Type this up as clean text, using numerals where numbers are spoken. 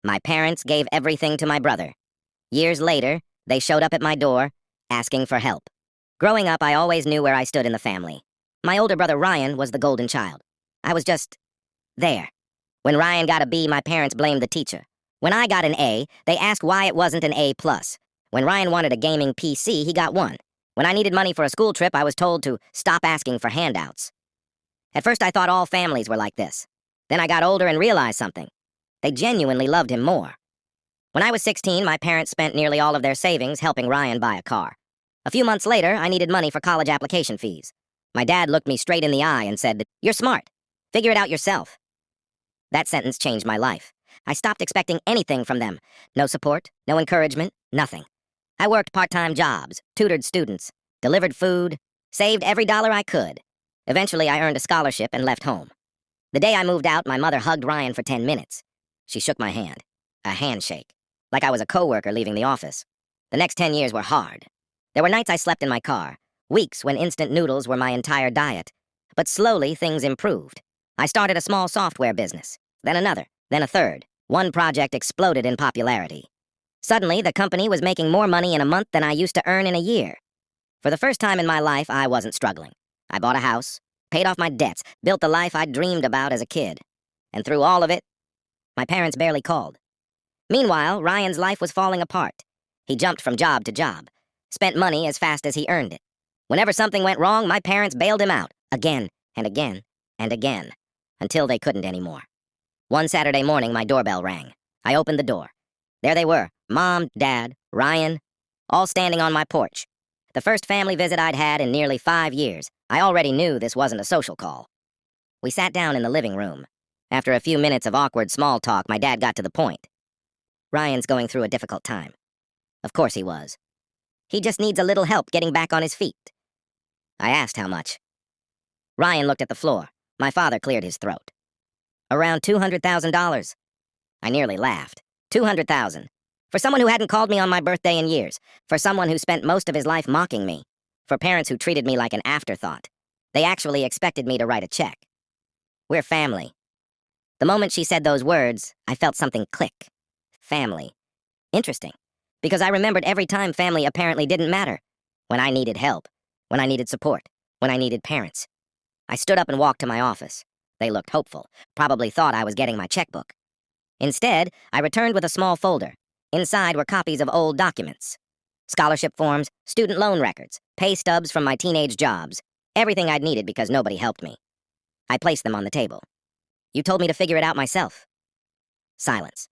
My parents gave everything to my brother. Years later, they showed up at my door, asking for help. Growing up, I always knew where I stood in the family. My older brother Ryan was the golden child. I was just there. When Ryan got a B, my parents blamed the teacher. When I got an A, they asked why it wasn't an A+. When Ryan wanted a gaming PC, he got one. When I needed money for a school trip, I was told to stop asking for handouts. At first, I thought all families were like this. Then I got older and realized something. They genuinely loved him more. When I was 16, my parents spent nearly all of their savings helping Ryan buy a car. A few months later, I needed money for college application fees. My dad looked me straight in the eye and said, "You're smart. Figure it out yourself." That sentence changed my life. I stopped expecting anything from them. No support, no encouragement, nothing. I worked part-time jobs, tutored students, delivered food, saved every dollar I could. Eventually, I earned a scholarship and left home. The day I moved out, my mother hugged Ryan for 10 minutes. She shook my hand. A handshake. Like I was a coworker leaving the office. The next 10 years were hard. There were nights I slept in my car, weeks when instant noodles were my entire diet. But slowly, things improved. I started a small software business, then another, then a third. One project exploded in popularity. Suddenly, the company was making more money in a month than I used to earn in a year. For the first time in my life, I wasn't struggling. I bought a house, paid off my debts, built the life I'd dreamed about as a kid. And through all of it, my parents barely called. Meanwhile, Ryan's life was falling apart. He jumped from job to job, spent money as fast as he earned it. Whenever something went wrong, my parents bailed him out, again and again and again, until they couldn't anymore. One Saturday morning, my doorbell rang. I opened the door. There they were, Mom, Dad, Ryan, all standing on my porch. The first family visit I'd had in nearly 5 years. I already knew this wasn't a social call. We sat down in the living room. After a few minutes of awkward small talk, my dad got to the point. "Ryan's going through a difficult time." Of course he was. "He just needs a little help getting back on his feet." I asked how much. Ryan looked at the floor. My father cleared his throat. "Around $200,000. I nearly laughed. 200,000. For someone who hadn't called me on my birthday in years. For someone who spent most of his life mocking me. For parents who treated me like an afterthought. They actually expected me to write a check. We're family. The moment she said those words, I felt something click. Family. Interesting. Because I remembered every time family apparently didn't matter. When I needed help. When I needed support. When I needed parents. I stood up and walked to my office. They looked hopeful. Probably thought I was getting my checkbook. Instead, I returned with a small folder. Inside were copies of old documents. Scholarship forms, student loan records, pay stubs from my teenage jobs. Everything I'd needed because nobody helped me. I placed them on the table. "You told me to figure it out myself." Silence.